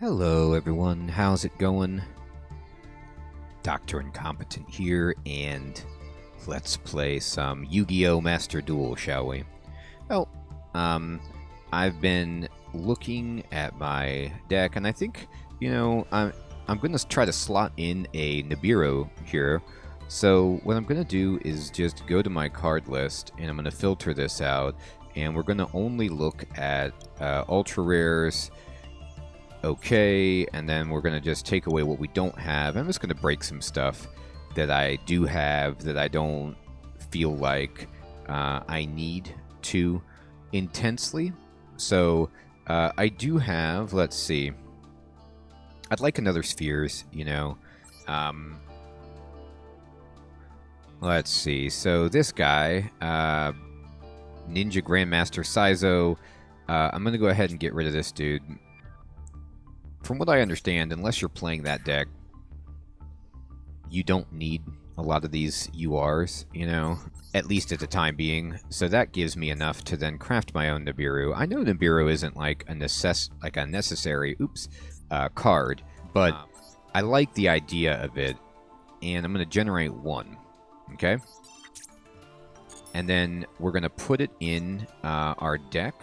Hello everyone, how's it going? Dr. Incompetent here, and let's play some Yu-Gi-Oh Master Duel, shall we? Well, I've been looking at my deck, and I think, I'm going to try to slot in a Nibiru here. So what I'm going to do is just go to my card list, and I'm going to filter this out, and we're going to only look at ultra rares. Okay, and then we're going to just take away what we don't have. I'm just going to break some stuff that I do have that I don't feel like I need to intensely. So I do have, let's see, I'd like another Spheres, let's see, so this guy, Ninja Grandmaster Saizo, I'm going to go ahead and get rid of this dude. From what I understand, unless you're playing that deck, you don't need a lot of these URs, at least at the time being. So that gives me enough to then craft my own Nibiru. I know Nibiru isn't like a necessary card, but I like the idea of it, and I'm going to generate one, okay? And then we're going to put it in our deck.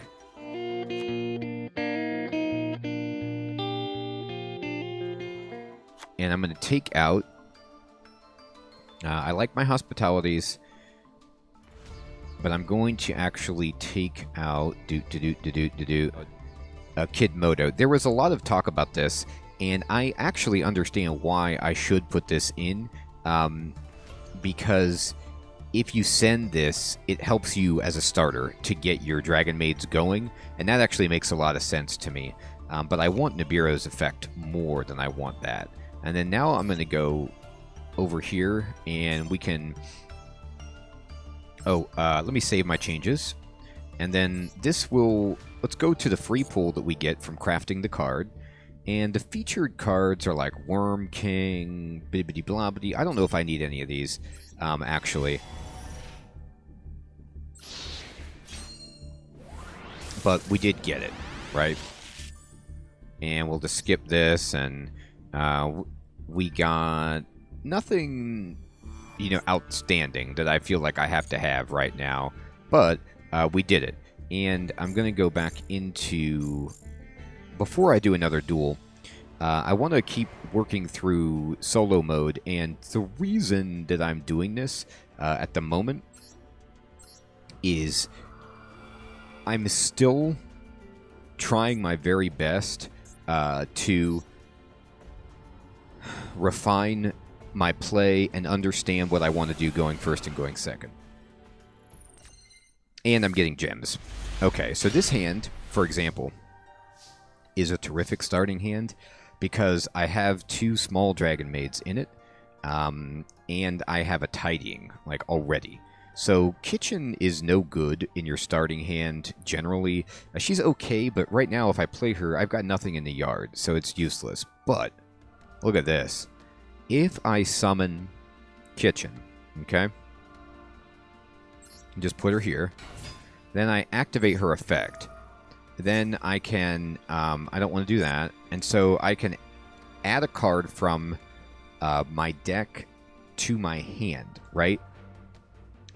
And I'm going to take out... I like my hospitalities, but I'm going to actually take out... Kid Moto. There was a lot of talk about this, and I actually understand why I should put this in, because if you send this, it helps you as a starter to get your Dragon Maids going, and that actually makes a lot of sense to me. But I want Nibiru's effect more than I want that. And then now I'm going to go over here, and we can... let me save my changes. And then this will... Let's go to the free pool that we get from crafting the card. And the featured cards are like Worm King, bibbidi blobbidi. I don't know if I need any of these, actually. But we did get it, right? And we'll just skip this, and... we got nothing, outstanding that I feel like I have to have right now, but we did it. And I'm going to go back into, before I do another duel, I want to keep working through solo mode, and the reason that I'm doing this at the moment is I'm still trying my very best to refine my play and understand what I want to do going first and going second. And I'm getting gems. Okay, so this hand, for example, is a terrific starting hand because I have two small Dragon Maids in it, and I have a Tidying, already. So Kitchen is no good in your starting hand generally. She's okay, but right now if I play her, I've got nothing in the yard, so it's useless. But look at this. If I summon Kitchen, okay? Just put her here. Then I activate her effect. Then I can... I don't want to do that. And so I can add a card from my deck to my hand, right?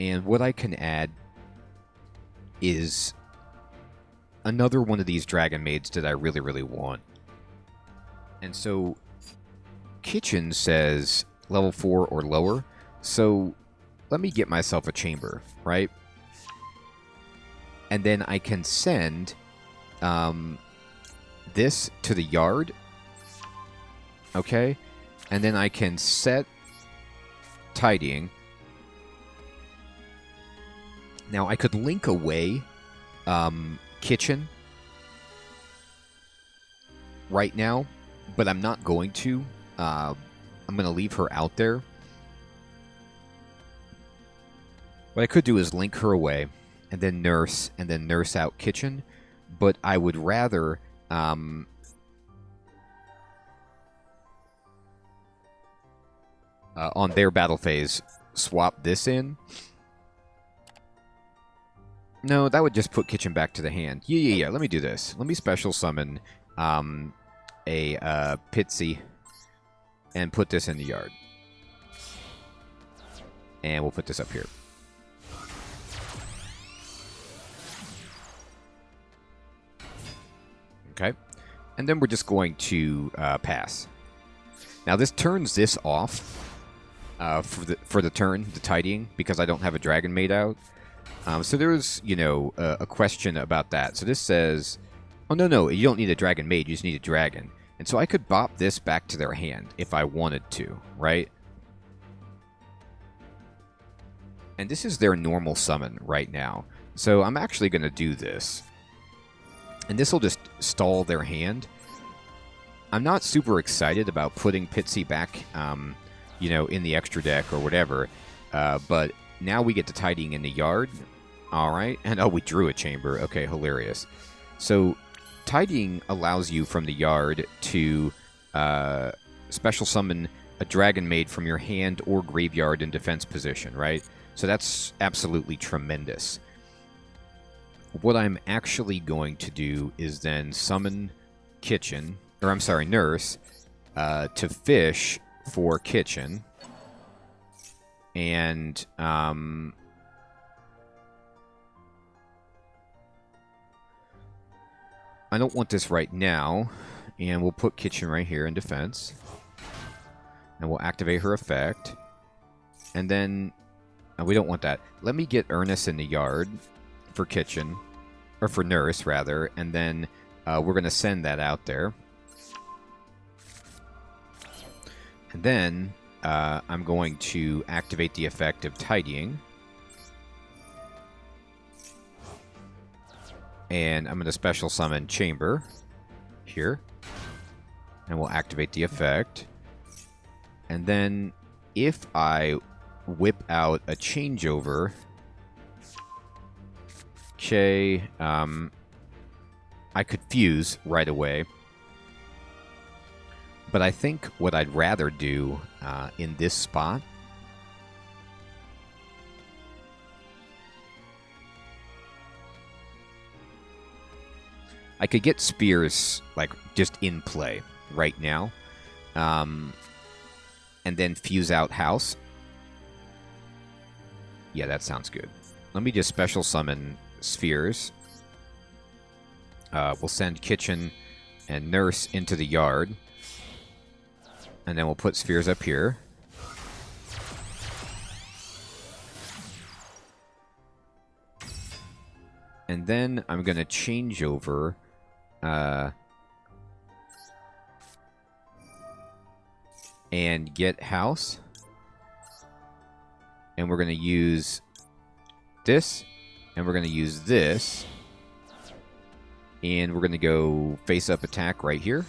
And what I can add is another one of these Dragon Maids that I really, really want. And so... Kitchen says level 4 or lower, so let me get myself a chamber, right? And then I can send this to the yard, okay? And then I can set Tidying. Now, I could link away Kitchen right now, but I'm not going to. I'm going to leave her out there. What I could do is link her away, and then nurse out Kitchen, but I would rather on their battle phase swap this in. No, that would just put Kitchen back to the hand. Yeah, let me do this. Let me special summon a Pitsy and put this in the yard. And we'll put this up here. Okay. And then we're just going to pass. Now this turns this off for the turn, the tidying, because I don't have a dragon made out. So there's, you know, a question about that. So this says, oh, no, you don't need a dragon made, you just need a dragon. And so I could bop this back to their hand if I wanted to, right? And this is their normal summon right now. So I'm actually going to do this. And this will just stall their hand. I'm not super excited about putting Pitsy back, you know, in the extra deck or whatever. But now we get to tidying in the yard. All right. And, oh, we drew a chamber. Okay, hilarious. So tidying allows you from the yard to special summon a dragon made from your hand or graveyard in defense position, right? So that's absolutely tremendous. What I'm actually going to do is then summon Kitchen, or I'm sorry, Nurse, to fish for Kitchen. And I don't want this right now. And we'll put Kitchen right here in defense. And we'll activate her effect. And then we don't want that. Let me get Ernest in the yard for Kitchen, or for Nurse rather, and then we're going to send that out there. And then I'm going to activate the effect of tidying. And I'm going to special summon Chamber here. And we'll activate the effect. And then if I whip out a changeover, okay, I could fuse right away. But I think what I'd rather do in this spot I could get Spears like just in play right now, and then fuse out House. Yeah, that sounds good. Let me just special summon Spheres. We'll send Kitchen and Nurse into the yard. And then we'll put Spheres up here. And then I'm going to change over and get House. And we're going to use this, and we're going to use this, and we're going to go face-up attack right here.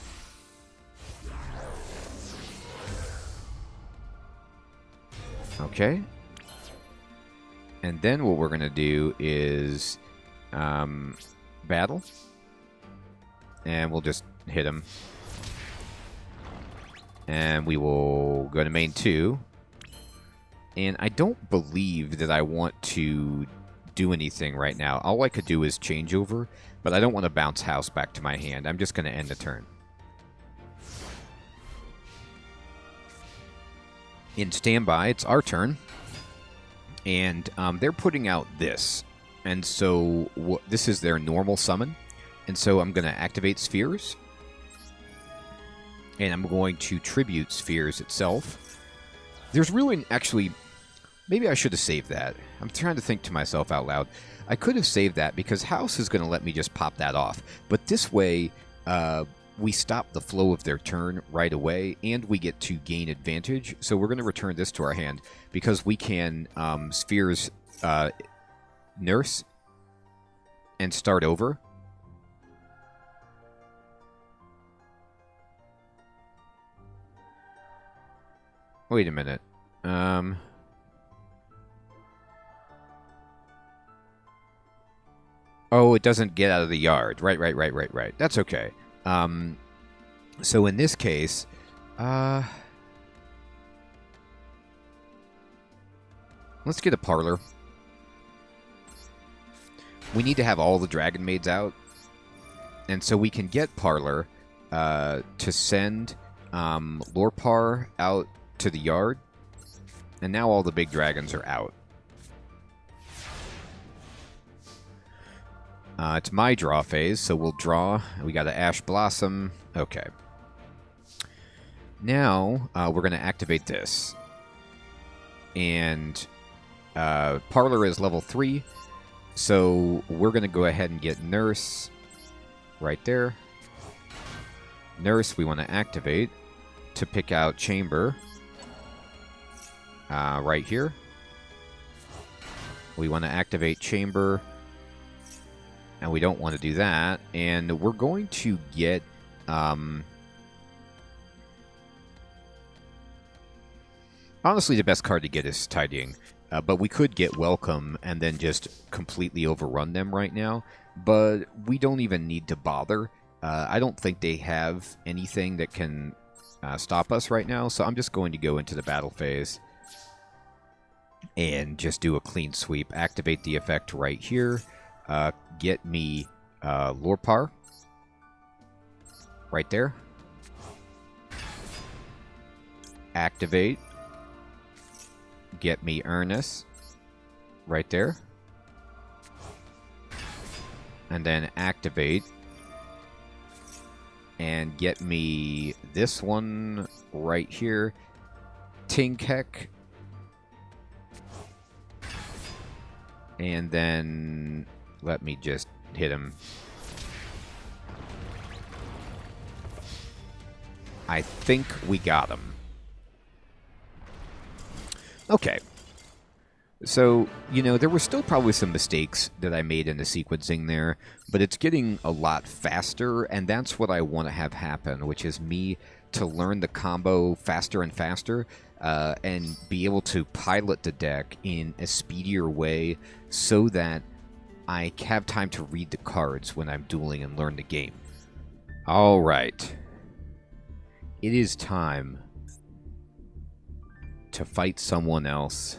Okay. And then what we're going to do is battle, and we'll just hit him. And we will go to main 2. And I don't believe that I want to do anything right now. All I could do is change over, but I don't want to bounce House back to my hand. I'm just going to end the turn. In standby, it's our turn. And they're putting out this. And so this is their normal summon. And so I'm going to activate Spheres. And I'm going to tribute Spheres itself. There's really actually... Maybe I should have saved that. I'm trying to think to myself out loud. I could have saved that because House is going to let me just pop that off. But this way, we stop the flow of their turn right away, and we get to gain advantage. So we're going to return this to our hand because we can Spheres Nurse and start over. Wait a minute. Oh, it doesn't get out of the yard. Right. That's okay. So in this case, let's get a Parlor. We need to have all the Dragon Maids out. And so we can get Parlor to send Lorpar out to the yard, and now all the big dragons are out. It's my draw phase, so we'll draw. We got an Ash Blossom. Okay. Now, we're going to activate this. And Parlor is level 3, so we're going to go ahead and get Nurse right there. Nurse, we want to activate to pick out Chamber right here. We want to activate Chamber, and we don't want to do that. And we're going to get... honestly, the best card to get is Tidying. But we could get Welcome and then just completely overrun them right now. But we don't even need to bother. I don't think they have anything that can stop us right now. So I'm just going to go into the battle phase and just do a clean sweep. Activate the effect right here. Get me Lorpar right there. Activate. Get me Ernest right there. And then activate. And get me this one right here. Tinkek. And then let me just hit him. I think we got him. Okay. So, you know, there were still probably some mistakes that I made in the sequencing there, but it's getting a lot faster, and that's what I want to have happen, which is me to learn the combo faster and faster, and be able to pilot the deck in a speedier way so that I have time to read the cards when I'm dueling and learn the game. All right. It is time to fight someone else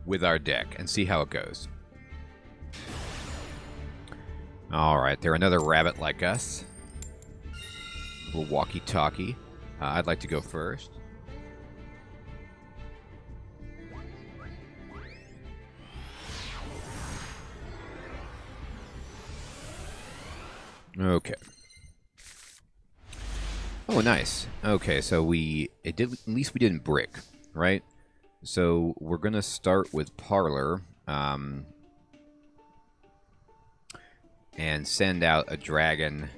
with our deck and see how it goes. Alright, they're another rabbit like us. A little walkie-talkie. I'd like to go first. Okay. Oh, nice. Okay, so at least we didn't brick, right? So we're gonna start with Parlor, and send out a dragon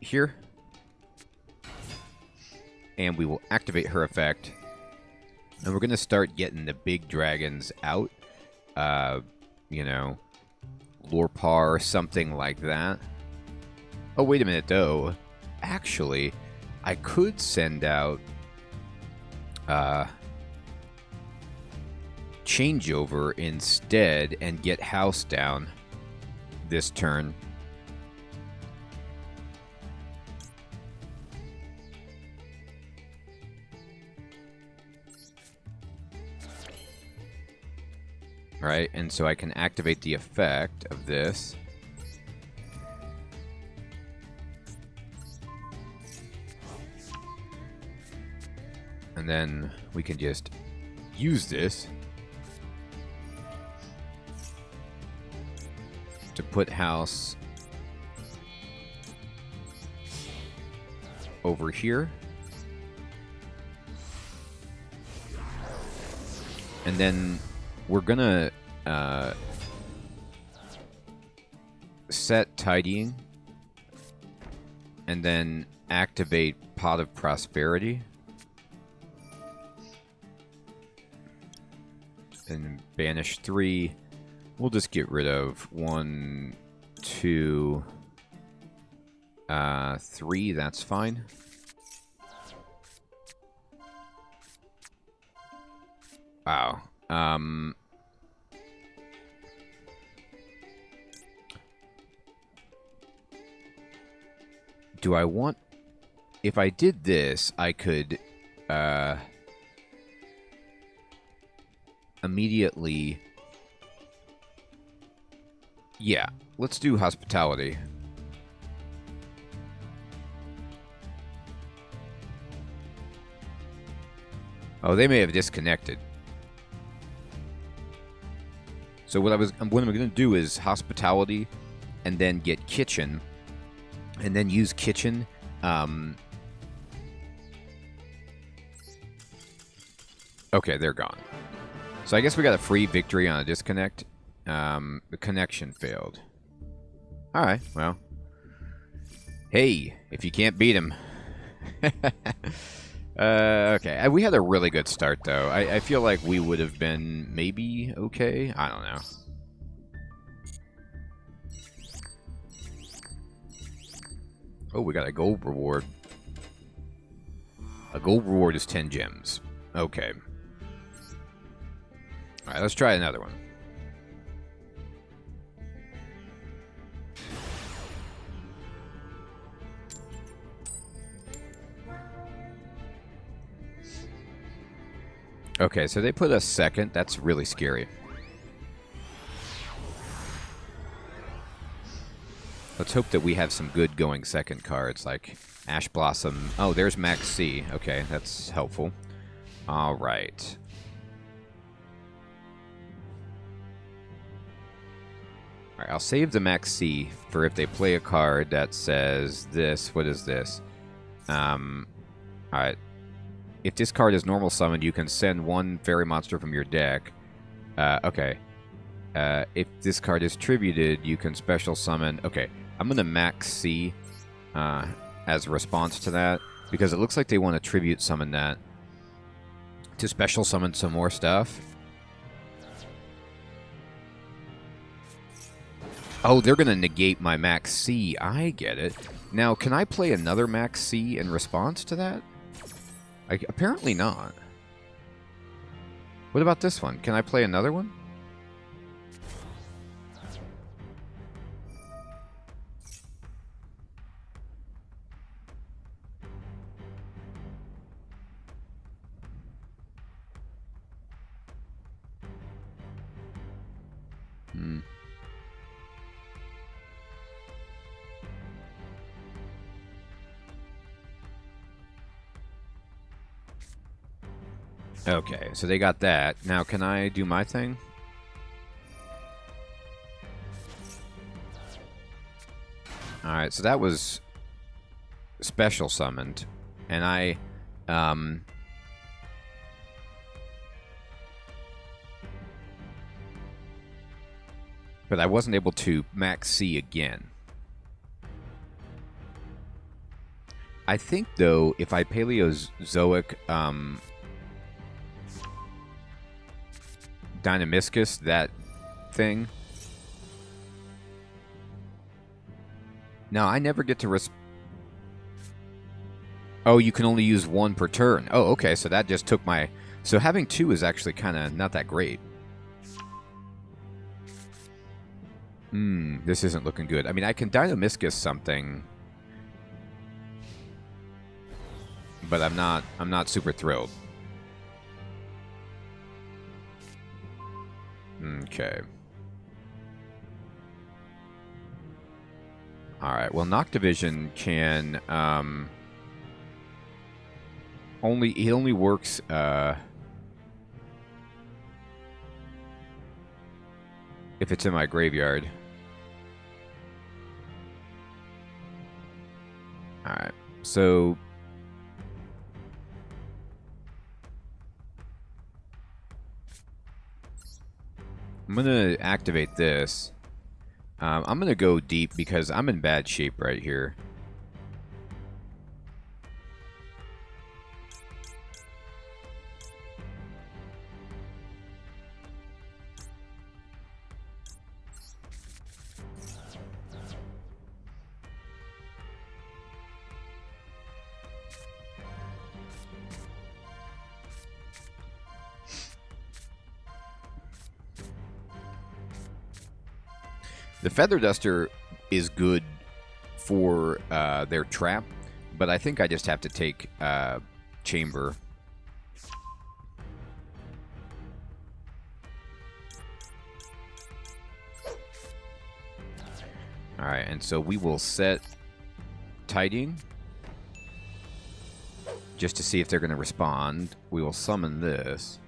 here, and we will activate her effect, and we're gonna start getting the big dragons out. You know, Lorpar, something like that. Oh, wait a minute, though. Actually, I could send out Changeover instead and get House down this turn. Right, and so I can activate the effect of this. And then we can just use this to put House over here. And then we're gonna set Tidying and then activate Pot of Prosperity and banish 3. We'll just get rid of 1, 2, 3. That's fine. Wow. Do I want... If I did this, I could immediately Yeah, let's do hospitality. Oh, they may have disconnected. So what I'm going to do is hospitality, and then get kitchen, and then use kitchen. Okay, they're gone. So I guess we got a free victory on a disconnect. The connection failed. All right, well. Hey, if you can't beat him. Okay. We had a really good start, though. I feel like we would have been maybe okay. I don't know. Oh, we got a gold reward. A gold reward is 10 gems. Okay. All right, let's try another one. Okay, so they put us second. That's really scary. Let's hope that we have some good going second cards, like Ash Blossom. Oh, there's Max C. Okay, that's helpful. All right. All right, I'll save the Max C for if they play a card that says this. What is this? All right. If this card is normal summoned, you can send one fairy monster from your deck. Okay. If this card is tributed, you can special summon. Okay, I'm going to Max C as a response to that, because it looks like they want to tribute summon that to special summon some more stuff. Oh, they're going to negate my Max C. I get it. Now, can I play another Max C in response to that? Apparently not. What about this one? Can I play another one? Okay, so they got that. Now, can I do my thing? Alright, so that was special summoned. And I... but I wasn't able to Max C again. I think, though, if I Paleozoic... Dynamiscus, that thing. No, I never get to Oh, you can only use one per turn. Oh, okay, so that just took my... So having two is actually kind of not that great. This isn't looking good. I mean, I can Dynamiscus something, but I'm not super thrilled. Okay. Alright, well, Noctivision can, it only works, if it's in my graveyard. Alright, so... I'm going to activate this. I'm going to go deep because I'm in bad shape right here. The Feather Duster is good for their trap, but I think I just have to take Chamber. Alright, and so we will set Tidying. Just to see if they're going to respond. We will summon this.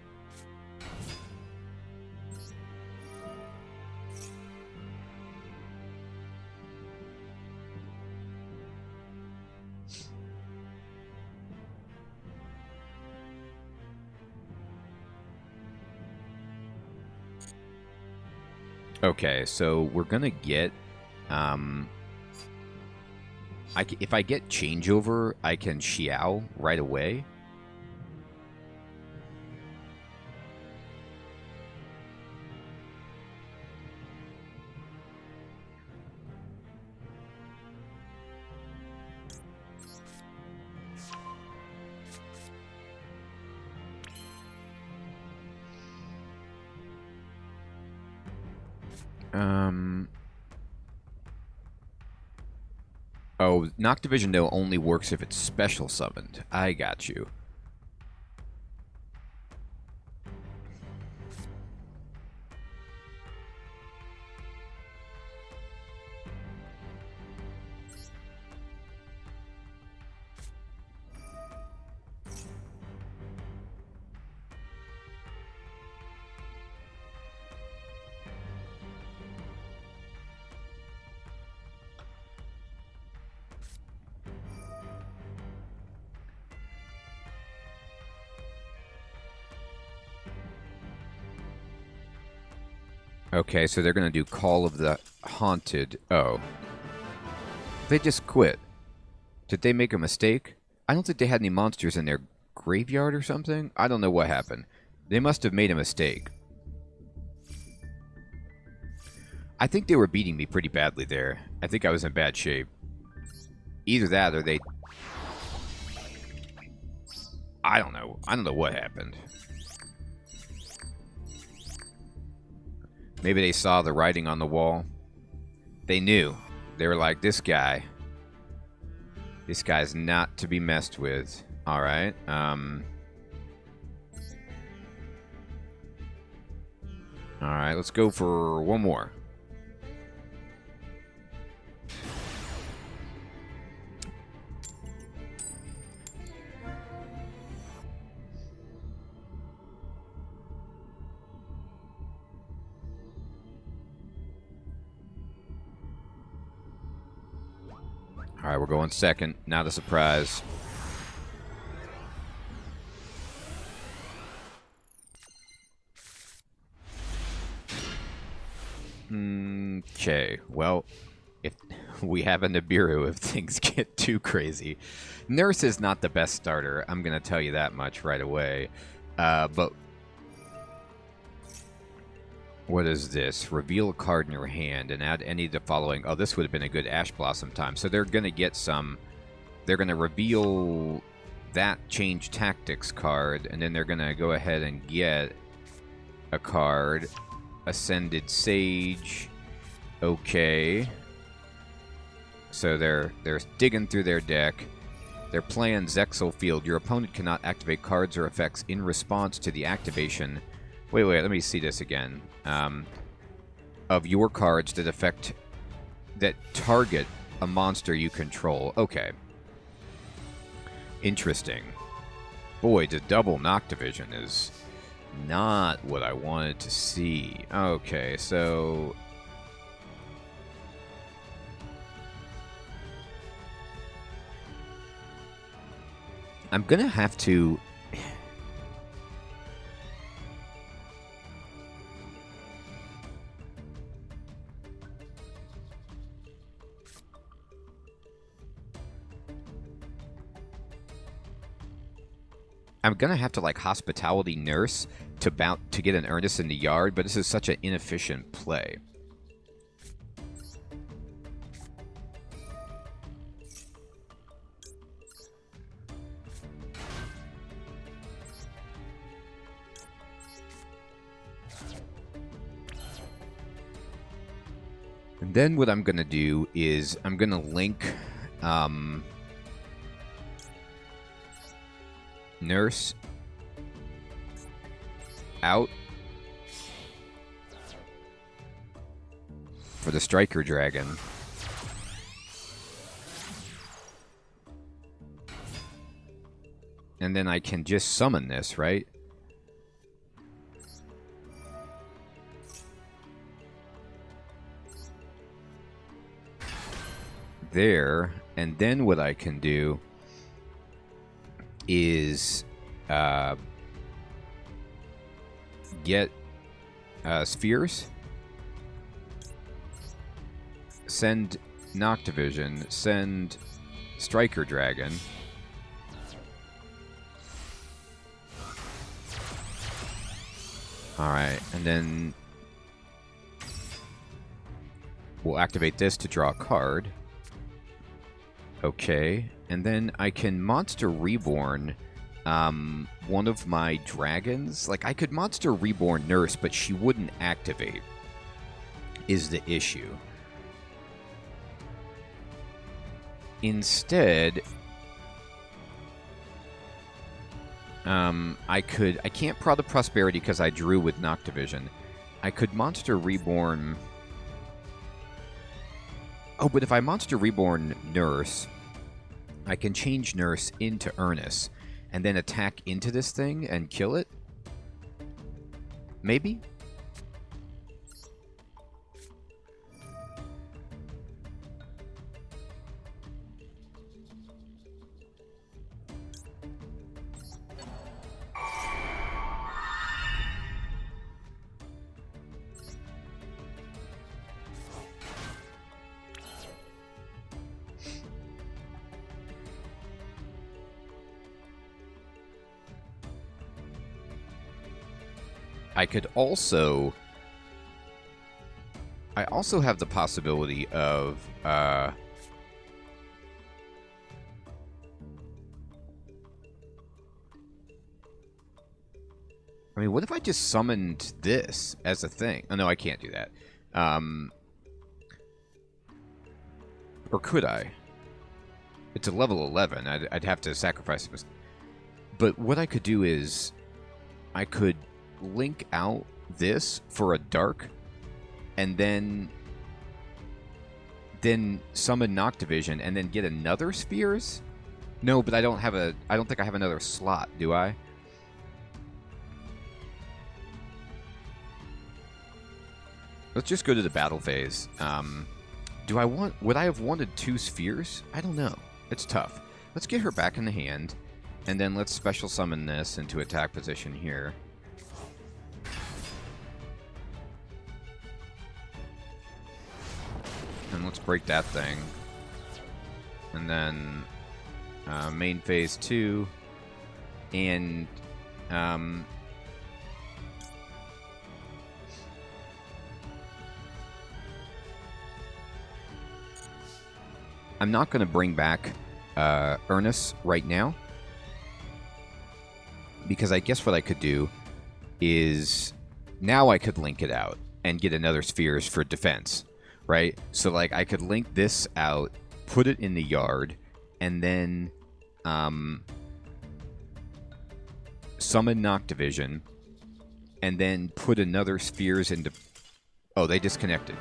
Okay, so we're going to get... if I get changeover, I can Xiao right away. Oh, Noctivision, though, only works if it's special summoned. I got you. Okay, so they're going to do Call of the Haunted. Oh. They just quit. Did they make a mistake? I don't think they had any monsters in their graveyard or something. I don't know what happened. They must have made a mistake. I think they were beating me pretty badly there. I think I was in bad shape. Either that or they... I don't know. I don't know what happened. Maybe they saw the writing on the wall. They knew. They were like, this guy's not to be messed with. All right. All right, let's go for one more. All right, we're going second. Not a surprise. Okay, well, if we have a Nibiru if things get too crazy. Nurse is not the best starter. I'm going to tell you that much right away. But what is this? Reveal a card in your hand and add any of the following. Oh, this would have been a good Ash Blossom time. So they're going to get some... They're going to reveal that Change Tactics card, and then they're going to go ahead and get a card. Ascended Sage. Okay. So they're digging through their deck. They're playing Zexal Field. Your opponent cannot activate cards or effects in response to the activation... Wait, let me see this again. Of your cards that target a monster you control. Okay. Interesting. Boy, the double Noctivision is not what I wanted to see. Okay, so... I'm gonna have to... I'm gonna have to like Hospitality Nurse to get an Ernest in the yard, but this is such an inefficient play. And then what I'm gonna do is I'm gonna link Nurse out for the Striker Dragon. And then I can just summon this, right? There. And then what I can do is get spheres, send Noctivision, send Striker Dragon, alright, and then we'll activate this to draw a card. Okay, and then I can Monster Reborn one of my dragons. Like, I could Monster Reborn Nurse, but she wouldn't activate, is the issue. Instead, I can't Prod of Prosperity because I drew with Noctivision. I could Monster Reborn... Oh, but if I Monster Reborn Nurse, I can change Nurse into Ernest and then attack into this thing and kill it? Maybe? I could also... I also have the possibility of... I mean, what if I just summoned this as a thing? Oh, no, I can't do that. Or could I? It's a level 11. I'd have to sacrifice it. But what I could do is... I could link out this for a dark, and then summon Noctivision, and then get another Spheres? No, but I don't think I have another slot, do I? Let's just go to the battle phase. Would I have wanted 2 Spheres? I don't know. It's tough. Let's get her back in the hand, and then let's special summon this into attack position here. And let's break that thing. And then main phase 2. And I'm not going to bring back Ernest right now, because I guess what I could do is now I could link it out and get another Spheres for defense. Right? So, like, I could link this out, put it in the yard, and then summon Noctivision, and then put another Spheres into... Oh, they disconnected.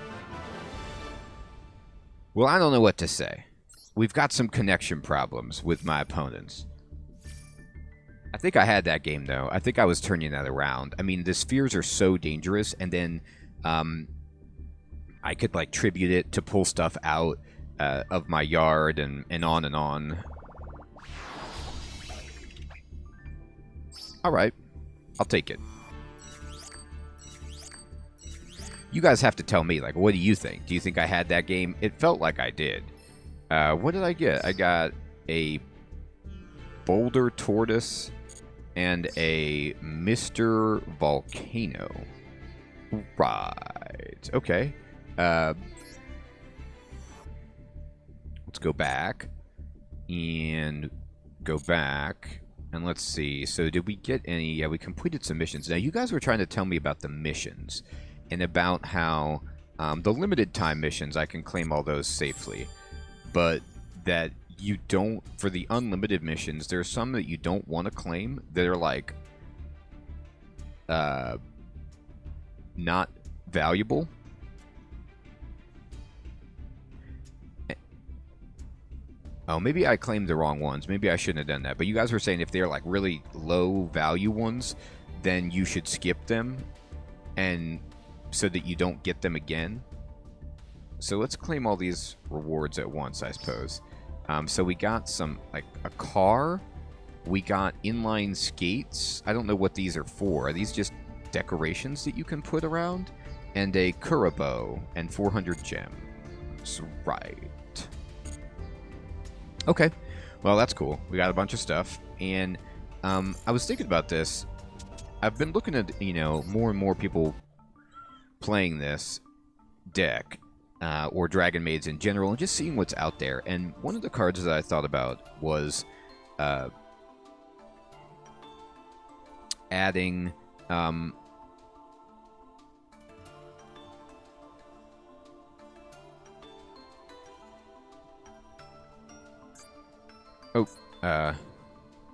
Well, I don't know what to say. We've got some connection problems with my opponents. I think I had that game, though. I think I was turning that around. I mean, the Spheres are so dangerous, and then... I could, like, tribute it to pull stuff out of my yard and on and on. Alright. I'll take it. You guys have to tell me, like, what do you think? Do you think I had that game? It felt like I did. What did I get? I got a Boulder Tortoise and a Mr. Volcano. Right. Okay. Let's go back and go back and let's see. So did we get any? Yeah, we completed some missions. Now you guys were trying to tell me about the missions and about how the limited time missions, I can claim all those safely, but that you don't, for the unlimited missions, there's some that you don't want to claim that are like not valuable. Oh, maybe I claimed the wrong ones. Maybe I shouldn't have done that. But you guys were saying if they're like really low value ones, then you should skip them, and so that you don't get them again. So let's claim all these rewards at once, I suppose. So we got some, like, a car. We got inline skates. I don't know what these are for. Are these just decorations that you can put around? And a Kuribo and 400 gems. Right. Okay. Well, that's cool. We got a bunch of stuff. And I was thinking about this. I've been looking at, you know, more and more people playing this deck. Or Dragon Maids in general, and just seeing what's out there. And one of the cards that I thought about was adding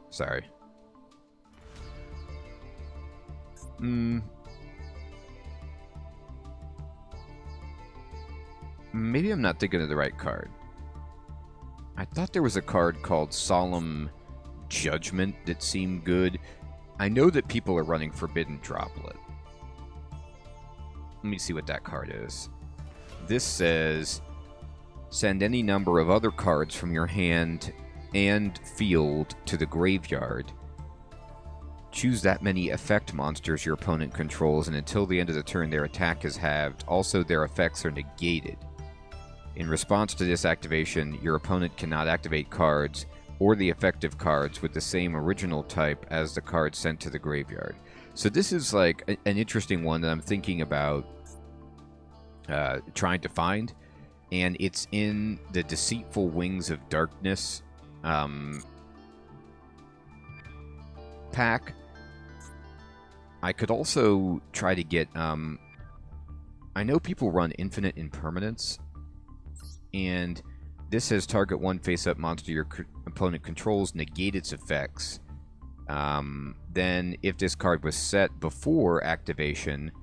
sorry. Maybe I'm not thinking of the right card. I thought there was a card called Solemn Judgment that seemed good. I know that people are running Forbidden Droplet. Let me see what that card is. This says, send any number of other cards from your hand and field to the graveyard. Choose that many effect monsters your opponent controls, and until the end of the turn their attack is halved. Also, their effects are negated. In response to this activation, your opponent cannot activate cards or the effective cards with the same original type as the card sent to the graveyard. So this is like an interesting one that I'm thinking about trying to find, and it's in the Deceitful Wings of Darkness pack. I could also try to get... I know people run Infinite Impermanence, and this says target one face-up monster your opponent controls, negate its effects. Then, if this card was set before activation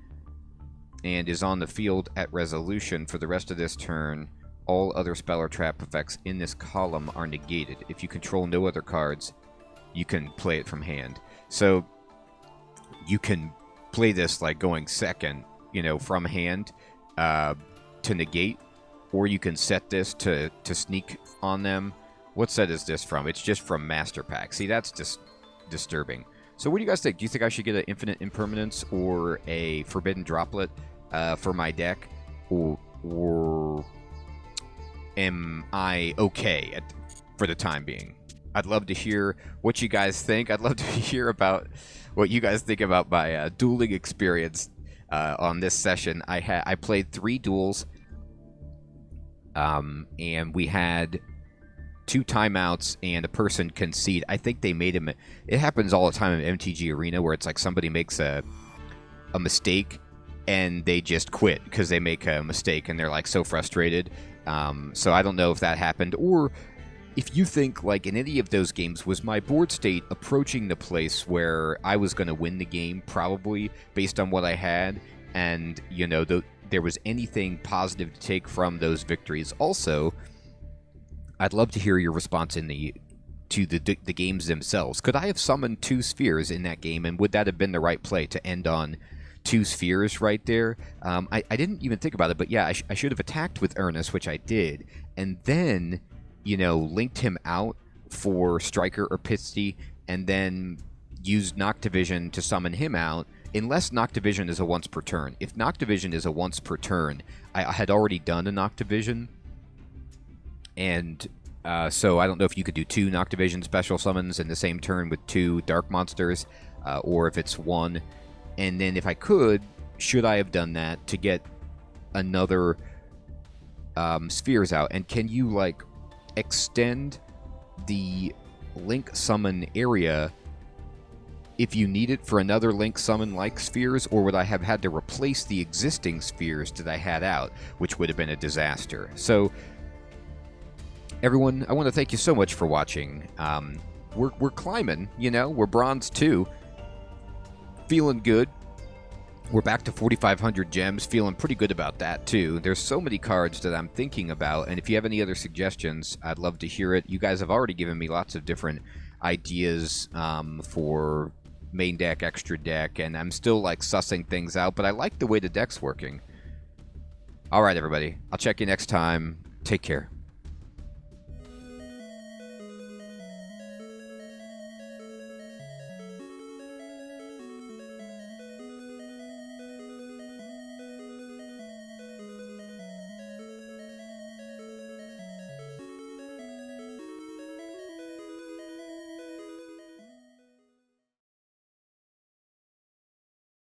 and is on the field at resolution for the rest of this turn, all other spell or trap effects in this column are negated. If you control no other cards, you can play it from hand. So, you can play this like going second, you know, from hand to negate. Or you can set this to sneak on them. What set is this from? It's just from Master Pack. See, that's just disturbing. So what do you guys think? Do you think I should get an Infinite Impermanence or a Forbidden Droplet for my deck? Or am I okay for the time being? I'd love to hear what you guys think. I'd love to hear about what you guys think about my dueling experience on this session. I played 3 duels. And we had 2 timeouts and a person concede. I think they made him... It happens all the time in MTG Arena where it's like somebody makes a mistake and they just quit because they make a mistake and they're like so frustrated. So I don't know if that happened, or if you think, like, in any of those games, was my board state approaching the place where I was going to win the game, probably, based on what I had, and, you know, there was anything positive to take from those victories. Also, I'd love to hear your response to the games themselves. Could I have summoned 2 spheres in that game, and would that have been the right play to end on 2 spheres right there? I didn't even think about it, but yeah, I should have attacked with Ernest, which I did, and then, you know, linked him out for Striker or Pitsty, and then used Noctivision to summon him out, unless Noctivision is a once per turn. If Noctivision is a once per turn, I had already done a Noctivision, and so I don't know if you could do 2 Noctivision special summons in the same turn with 2 Dark Monsters, or if it's 1. And then if I could, should I have done that to get another spheres out? And can you, like, extend the Link Summon area if you need it for another Link Summon like spheres, or would I have had to replace the existing spheres that I had out, which would have been a disaster? So, everyone, I want to thank you so much for watching. We're climbing, you know, we're Bronze 2. Feeling good. We're back to 4,500 gems, feeling pretty good about that, too. There's so many cards that I'm thinking about, and if you have any other suggestions, I'd love to hear it. You guys have already given me lots of different ideas for main deck, extra deck, and I'm still, like, sussing things out, but I like the way the deck's working. All right, everybody. I'll check you next time. Take care.